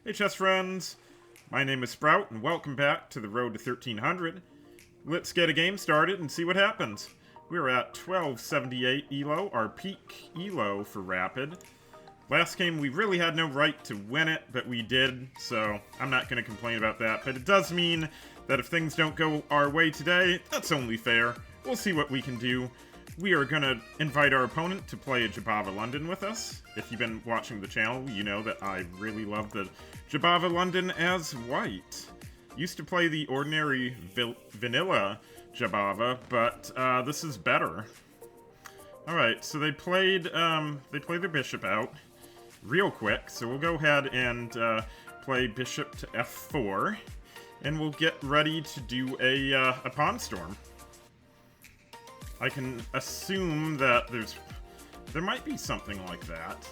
Hey chess friends, my name is Sprout and welcome back to the road to 1300. Let's get a game started and see what happens. We're at 1278 ELO, our peak ELO for Rapid. Last game we really had no right to win it, but we did, so I'm not going to complain about that. But it does mean that if things don't go our way today, that's only fair. We'll see what we can do. We are going to invite our opponent to play a Jobava London with us. If you've been watching the channel, you know that I really love the Jobava London as white. Used to play the ordinary vanilla Jobava, but this is better. Alright, so they played their bishop out real quick, so we'll go ahead and play bishop to f4, and we'll get ready to do a pawn storm. I can assume that there might be something like that.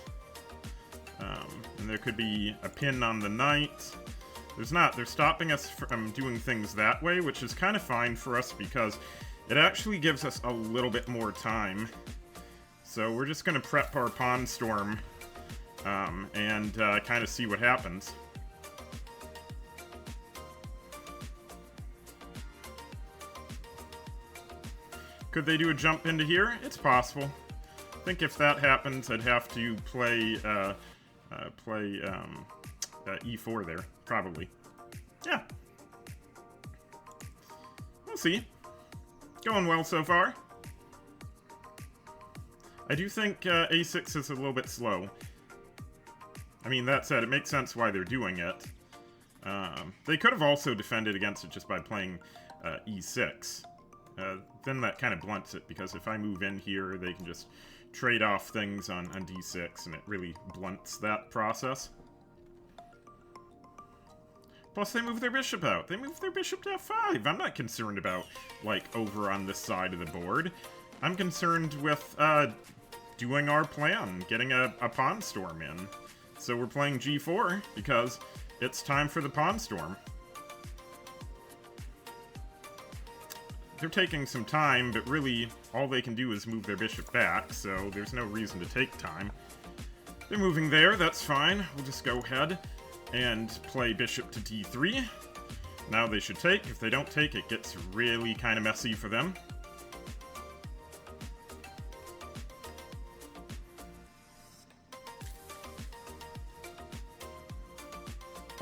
And there could be a pin on the knight. There's not. They're stopping us from doing things that way, which is kind of fine for us because it actually gives us a little bit more time. So we're just going to prep our pawn storm and kind of see what happens. Could they do a jump into here? It's possible. I think if that happens, I'd have to play e4 there, probably. Yeah. We'll see. Going well so far. I do think a6 is a little bit slow. I mean, that said, it makes sense why they're doing it. They could have also defended against it just by playing e6. Then that kind of blunts it, because if I move in here, they can just trade off things on d6, and it really blunts that process. Plus, they move their bishop out. They move their bishop to f5. I'm not concerned about, like, over on this side of the board. I'm concerned with doing our plan, getting a pawn storm in. So we're playing g4, because it's time for the pawn storm. They're taking some time, but really, all they can do is move their bishop back, so there's no reason to take time. They're moving there, that's fine. We'll just go ahead and play bishop to d3. Now they should take. If they don't take, it gets really kind of messy for them.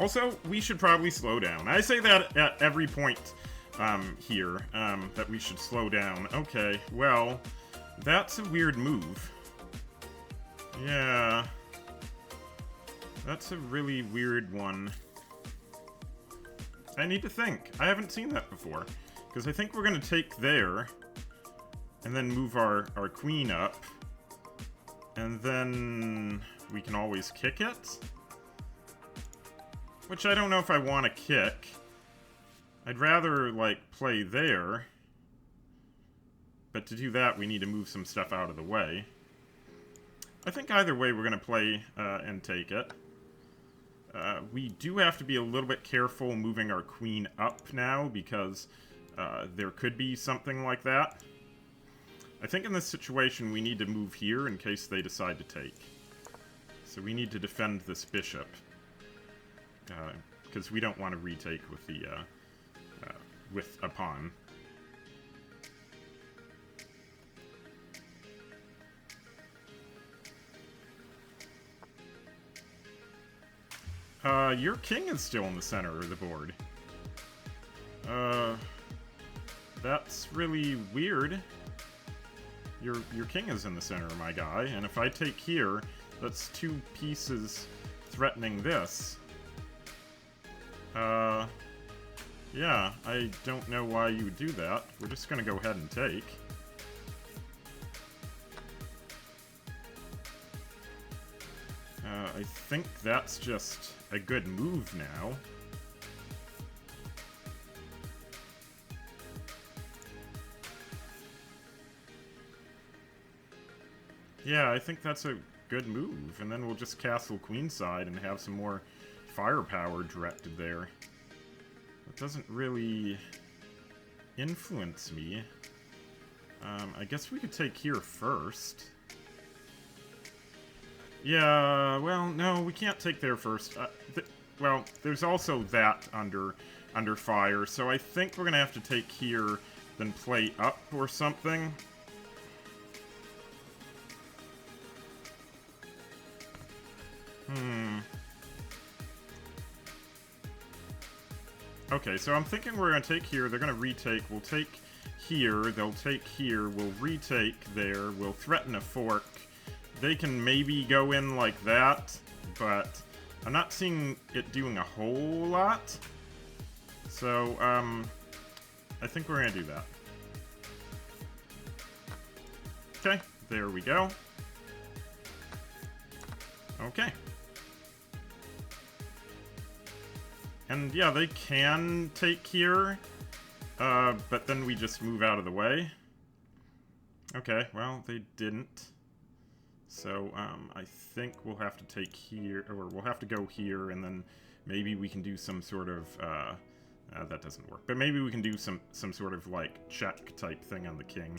Also, we should probably slow down. I say that at every point here, that we should slow down. Okay, well, that's a weird move. Yeah. That's a really weird one. I need to think. I haven't seen that before. Because I think we're going to take there, and then move our queen up, and then we can always kick it? Which I don't know if I want to kick. I'd rather, like, play there. But to do that, we need to move some stuff out of the way. I think either way we're going to play and take it. We do have to be a little bit careful moving our queen up now, because there could be something like that. I think in this situation we need to move here in case they decide to take. So we need to defend this bishop. Because we don't want to retake with the with a pawn. Your king is still in the center of the board. That's really weird. Your king is in the center, my guy, and if I take here, that's two pieces threatening this. Yeah, I don't know why you would do that. We're just gonna go ahead and take. I think that's just a good move now. Yeah, I think that's a good move, and then we'll just castle queenside and have some more firepower directed there. That doesn't really influence me. I guess we could take here first. Yeah, well, no, we can't take there first. well, there's also that under fire, so I think we're gonna have to take here, then play up or something. Okay, so I'm thinking we're gonna take here, they're gonna retake, we'll take here, they'll take here, we'll retake there, we'll threaten a fork. They can maybe go in like that, but I'm not seeing it doing a whole lot. So, I think we're gonna do that. Okay, there we go. Okay. And yeah, they can take here, but then we just move out of the way. Okay, well, they didn't. So, I think we'll have to take here, or we'll have to go here, and then maybe we can do some sort of, that doesn't work. But maybe we can do some sort of, like, check type thing on the king.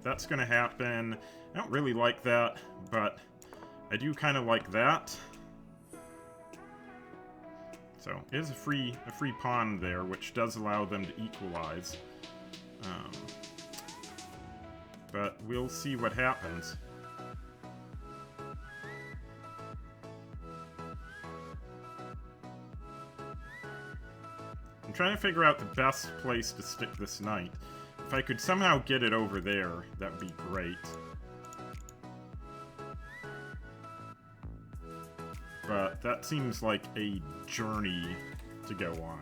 That's gonna happen. I don't really like that, but I do kind of like that. So, it is a free pawn there, which does allow them to equalize. But we'll see what happens. I'm trying to figure out the best place to stick this knight. If I could somehow get it over there, that would be great. But that seems like a journey to go on.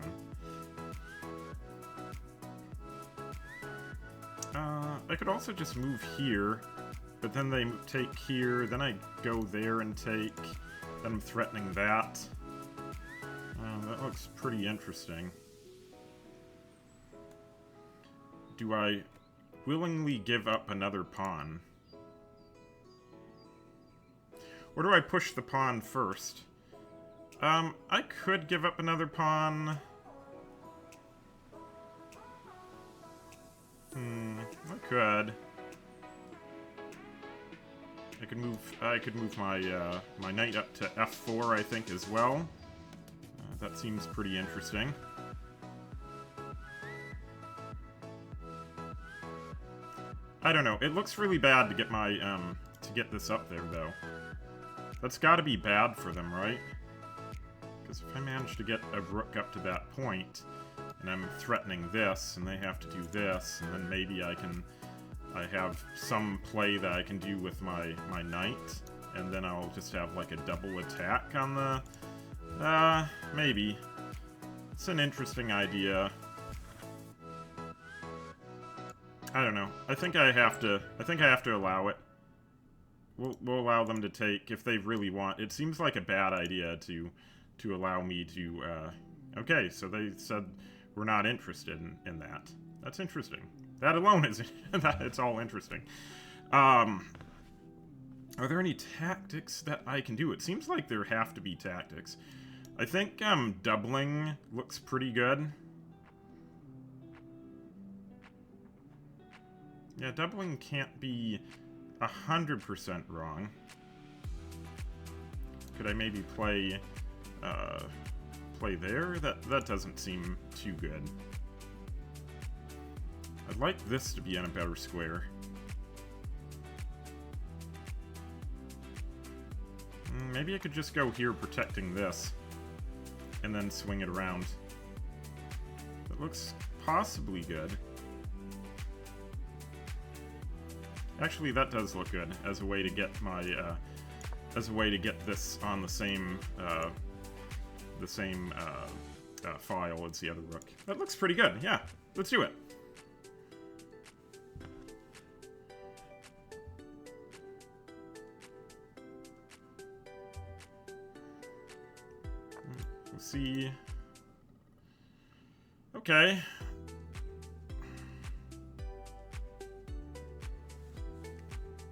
I could also just move here, but then they take here, then I go there and take, then I'm threatening that. That looks pretty interesting. Do I willingly give up another pawn? Or do I push the pawn first? I could give up another pawn. I could. I could move my my knight up to f4, I think, as well. That seems pretty interesting. I don't know. It looks really bad to get my to get this up there, though. That's got to be bad for them, right? Because if I manage to get a rook up to that point, and I'm threatening this, and they have to do this, and then maybe I have some play that I can do with my knight, and then I'll just have like a double attack on the, maybe. It's an interesting idea. I don't know. I think I have to allow it. We'll allow them to take if they really want. It seems like a bad idea to allow me to, okay, so they said we're not interested in that. That's interesting. That alone is, it's all interesting. Are there any tactics that I can do? It seems like there have to be tactics. I think, doubling looks pretty good. Yeah, doubling can't be 100% wrong. Could I maybe play there? That doesn't seem too good. I'd like this to be on a better square. Maybe I could just go here protecting this, and then swing it around. That looks possibly good. Actually, that does look good as a way to get my, as a way to get this on the same file as the other rook. That looks pretty good. Yeah, let's do it. We'll see. Okay.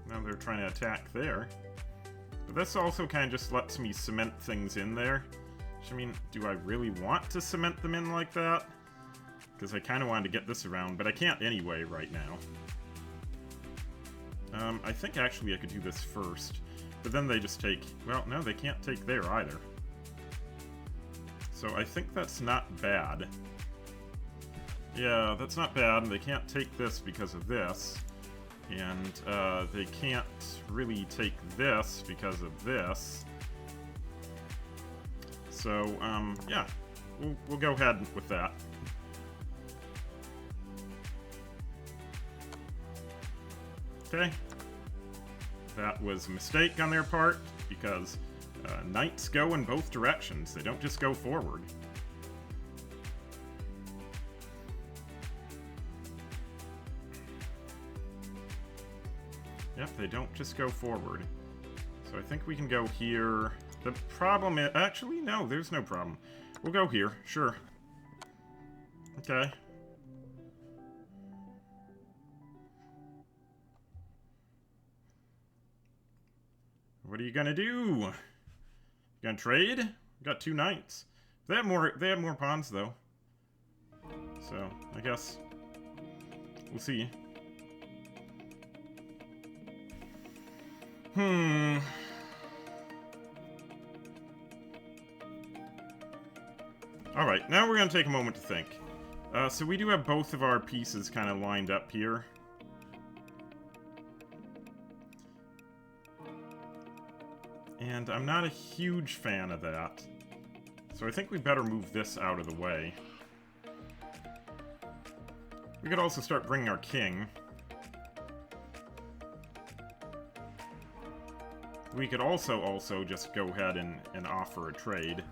Now they're trying to attack there. But this also kind of just lets me cement things in there. Which, I mean, do I really want to cement them in like that? Because I kind of wanted to get this around, but I can't anyway right now. I think actually I could do this first. But then they just take... Well, no, they can't take there either. So I think that's not bad. Yeah, that's not bad. They can't take this because of this. And they can't really take this because of this. So, yeah, we'll go ahead with that. Okay. That was a mistake on their part, because knights go in both directions. They don't just go forward. Yep, they don't just go forward. So I think we can go here. The problem is... Actually, no, there's no problem. We'll go here, sure. Okay. What are you gonna do? You gonna trade? We got 2 knights. They have more pawns though. So, I guess we'll see. Alright, now we're gonna take a moment to think. So we do have both of our pieces kind of lined up here. And I'm not a huge fan of that. So I think we better move this out of the way. We could also start bringing our king. We could also just go ahead and offer a trade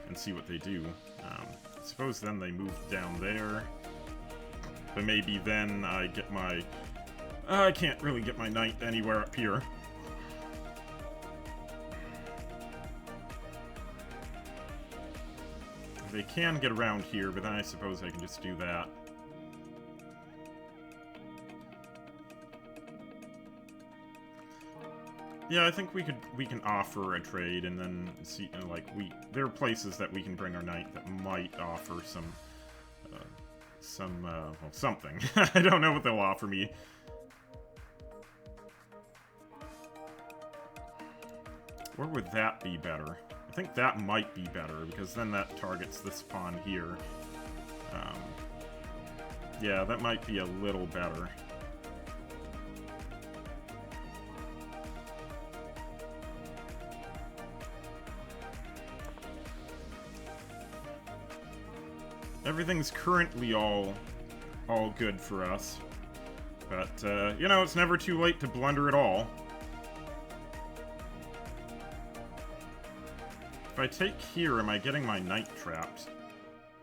and see what they do. I suppose then they move down there. But maybe then I get my... I can't really get my knight anywhere up here. They can get around here, but then I suppose I can just do that. Yeah, I think we can offer a trade and then see, like, there are places that we can bring our knight that might offer well, something. I don't know what they'll offer me. Where would that be better? I think that might be better, because then that targets this pawn here. Yeah, that might be a little better. Everything's currently all good for us. But, you know, it's never too late to blunder at all. If I take here, am I getting my knight trapped?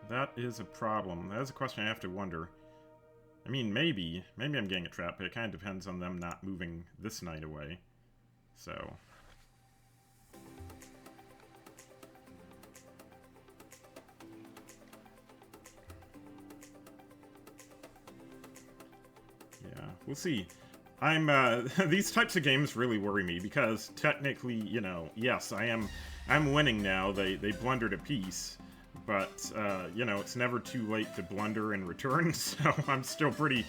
That is a problem. That is a question I have to wonder. I mean, maybe I'm getting it trapped, but it kind of depends on them not moving this knight away. So... yeah, we'll see. These types of games really worry me, because technically, you know, yes, I'm winning now. They blundered a piece, but, you know, it's never too late to blunder in return, so I'm still pretty...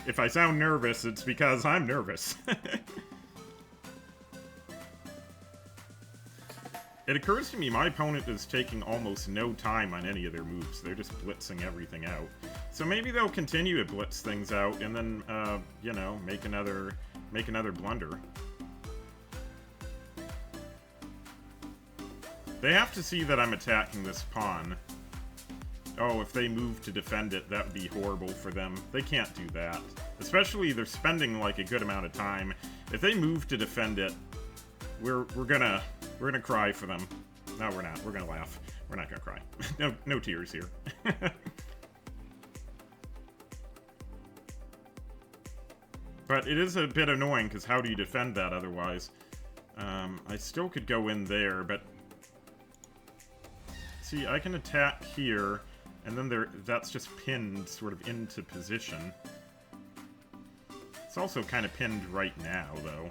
If I sound nervous, it's because I'm nervous. It occurs to me my opponent is taking almost no time on any of their moves. They're just blitzing everything out. So maybe they'll continue to blitz things out and then, you know, make another blunder. They have to see that I'm attacking this pawn. Oh, if they move to defend it, that would be horrible for them. They can't do that. Especially, they're spending, like, a good amount of time. If they move to defend it, we're gonna cry for them. No, we're not. We're gonna laugh. We're not gonna cry. No tears here. But it is a bit annoying, because how do you defend that otherwise? I still could go in there, but... See, I can attack here, and then that's just pinned sort of into position. It's also kind of pinned right now, though.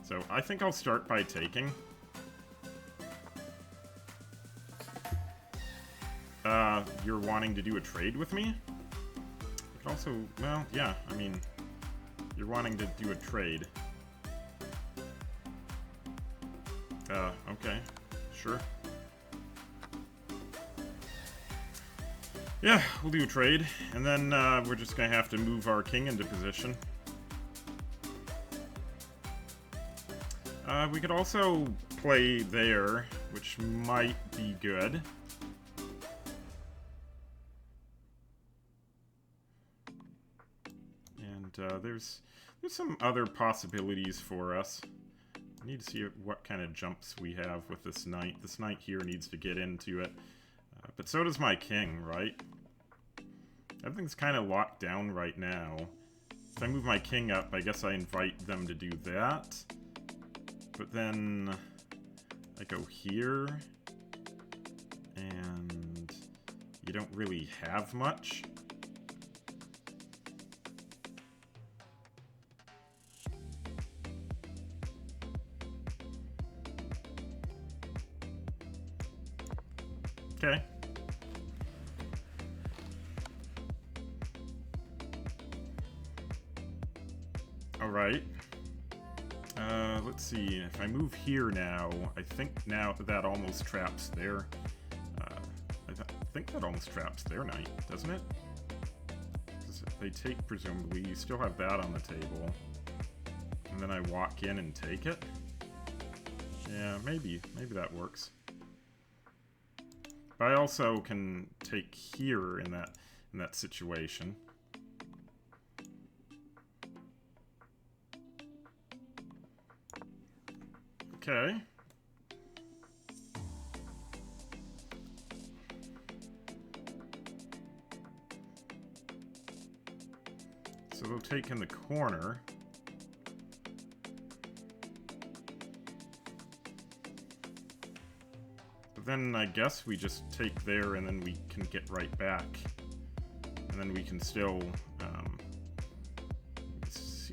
So I think I'll start by taking. You're wanting to do a trade with me? You could also, well, yeah, I mean, you're wanting to do a trade. Okay, sure. Yeah, we'll do a trade, and then we're just gonna have to move our king into position. We could also play there, which might be good. And there's some other possibilities for us. I need to see what kind of jumps we have with this knight. This knight here needs to get into it. But so does my king, right? Everything's kind of locked down right now. If I move my king up, I guess I invite them to do that. But then I go here, and you don't really have much. Okay. Alright. Let's see. If I move here now, I think now that almost traps their... I think that almost traps their knight, doesn't it? Because if they take, presumably, you still have that on the table. And then I walk in and take it? Yeah, maybe. Maybe that works. But I also can take here in that situation. Okay. So they'll take in the corner. But then I guess we just take there and then we can get right back. And then we can still...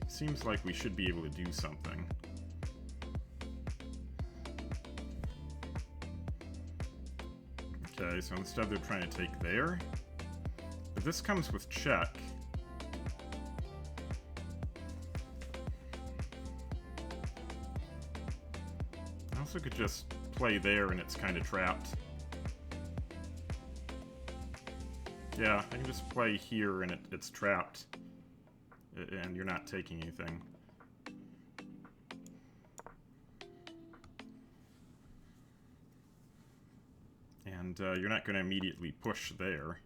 seems like we should be able to do something. Okay, so instead they're trying to take there. But this comes with check. I also could just play there and it's kind of trapped. Yeah, I can just play here and it's trapped. And you're not taking anything. And you're not going to immediately push there.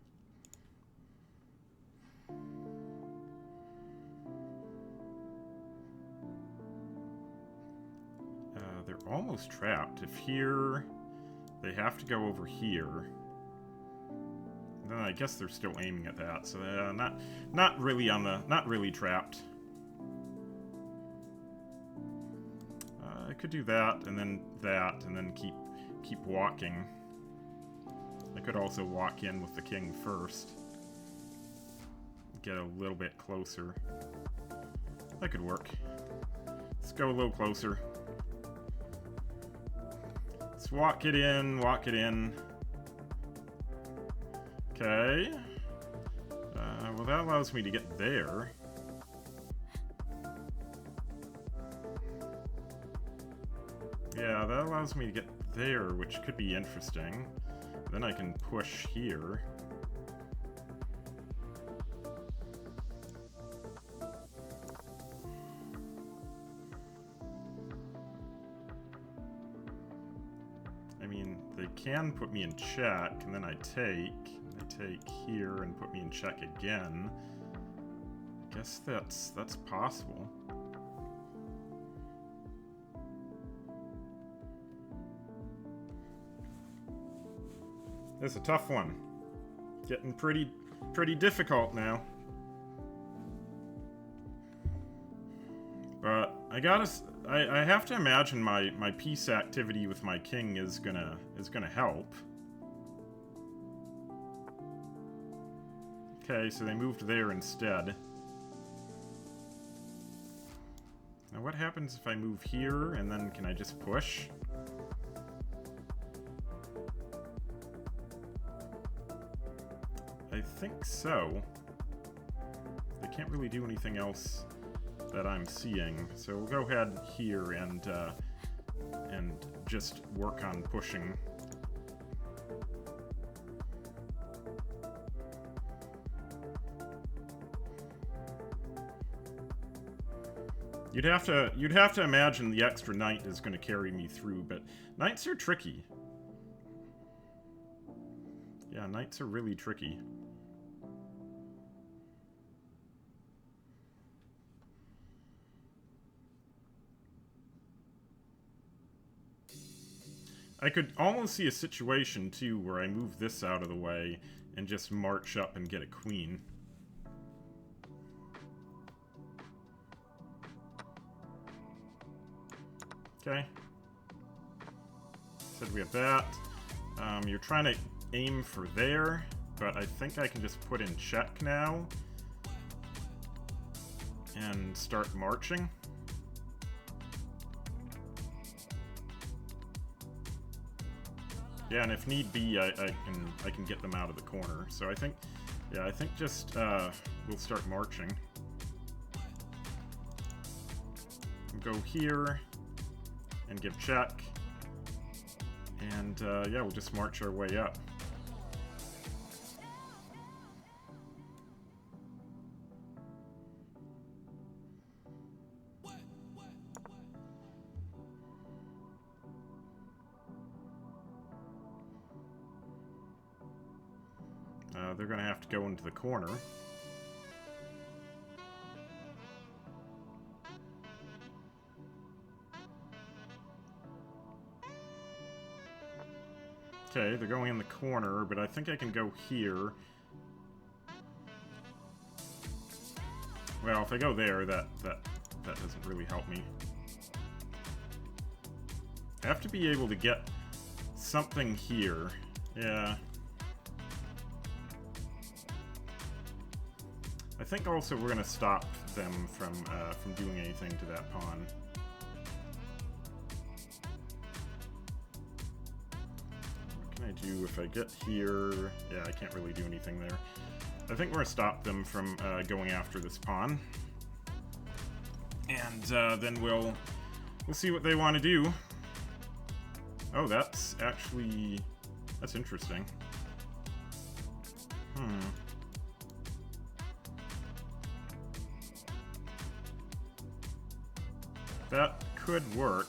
They're almost trapped. If here, they have to go over here. Then I guess they're still aiming at that, so not really on the not really trapped. I could do that, and then keep walking. I could also walk in with the king first. Get a little bit closer. That could work. Let's go a little closer. Let's walk it in, walk it in. Okay. Well, that allows me to get there. Yeah, that allows me to get there, which could be interesting. Then I can push here. I mean, they can put me in check, and then I take here and put me in check again. Guess that's possible. It's a tough one. Getting pretty difficult now. But I have to imagine my peace activity with my king is gonna help. Okay, so they moved there instead. Now what happens if I move here and then can I just push? I think so. They can't really do anything else that I'm seeing, so we'll go ahead here and just work on pushing. You'd have to imagine the extra knight is going to carry me through, but knights are tricky. Yeah, knights are really tricky. I could almost see a situation, too, where I move this out of the way and just march up and get a queen. Okay. Said we have that. You're trying to aim for there, but I think I can just put in check now and start marching. Yeah, and if need be, I can get them out of the corner. So I think, yeah, I think just we'll start marching. Go here and give check, and yeah, we'll just march our way up. They're going to have to go into the corner. Okay, they're going in the corner, but I think I can go here. Well, if I go there, that doesn't really help me. I have to be able to get something here. Yeah. I think also we're gonna stop them from doing anything to that pawn. What can I do if I get here? Yeah, I can't really do anything there. I think we're gonna stop them from going after this pawn, and then we'll see what they want to do. Oh, that's interesting. That could work.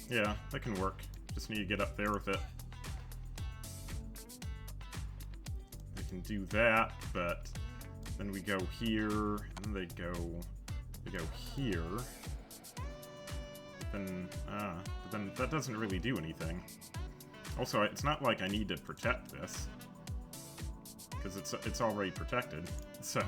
Yeah, that can work. Just need to get up there with it. I can do that, but then we go here, and they go here. But then that doesn't really do anything. Also, it's not like I need to protect this, because it's already protected. So.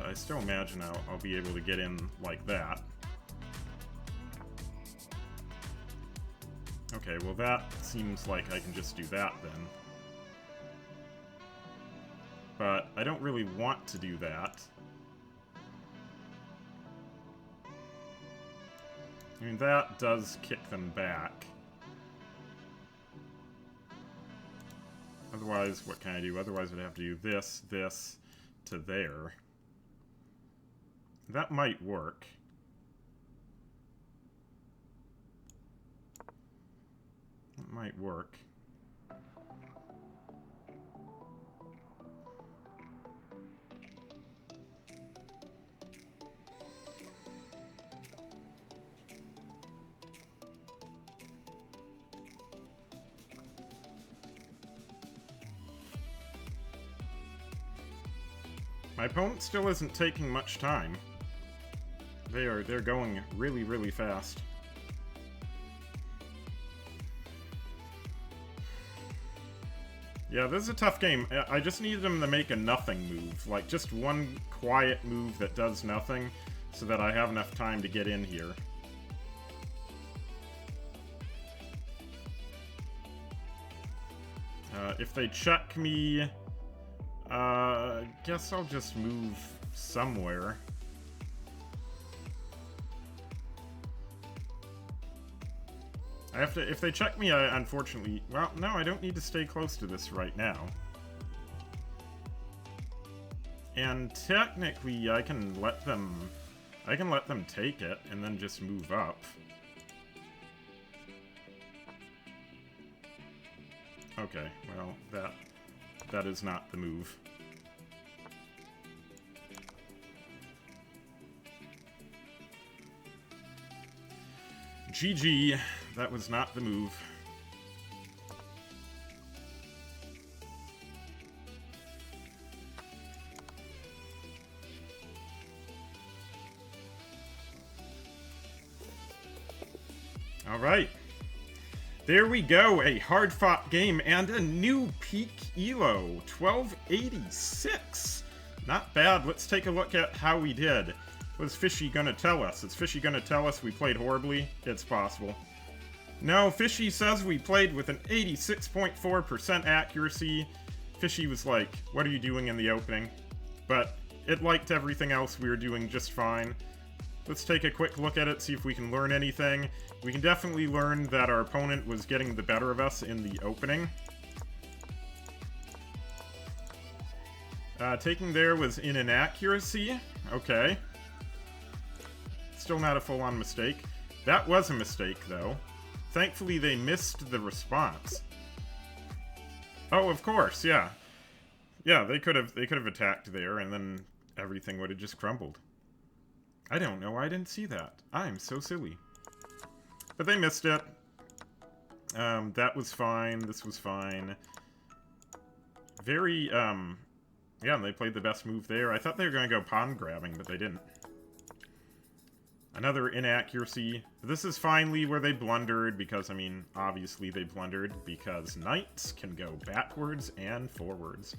I still imagine I'll be able to get in like that. Okay, well that seems like I can just do that then. But I don't really want to do that. I mean, that does kick them back. Otherwise, what can I do? Otherwise, I'd have to do this to there. That might work. That might work. My opponent still isn't taking much time. They're going really, really fast. Yeah, this is a tough game. I just need them to make a nothing move. Like, just one quiet move that does nothing, so that I have enough time to get in here. If they check me, guess I'll just move somewhere. I have to, if they check me, I unfortunately, well, no, I don't need to stay close to this right now. And technically, I can let them I can let them take it and then just move up. Okay, well, that is not the move. GG, that was not the move. Alright. There we go, a hard-fought game and a new peak elo, 1286. Not bad. Let's take a look at how we did. What's Fishy gonna tell us? Is Fishy gonna tell us we played horribly? It's possible. No, Fishy says we played with an 86.4% accuracy. Fishy was like, what are you doing in the opening? But it liked everything else we were doing just fine. Let's take a quick look at it, see if we can learn anything. We can definitely learn that our opponent was getting the better of us in the opening. Taking there was in inaccuracy. Okay. Still not a full-on mistake. That was a mistake, though. Thankfully, they missed the response. Oh, of course, yeah. Yeah, they could have attacked there, and then everything would have just crumbled. I don't know why I didn't see that. I'm so silly. But they missed it. That was fine. This was fine. Very, yeah, they played the best move there. I thought they were going to go pawn grabbing, but they didn't. Another inaccuracy. This is finally where they blundered, because, I mean, obviously they blundered, because knights can go backwards and forwards.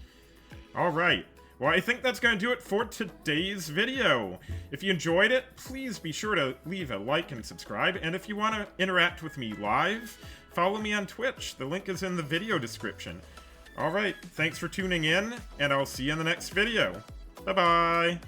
Alright. Well, I think that's going to do it for today's video. If you enjoyed it, please be sure to leave a like and subscribe. And if you want to interact with me live, follow me on Twitch. The link is in the video description. Alright, thanks for tuning in, and I'll see you in the next video. Bye-bye!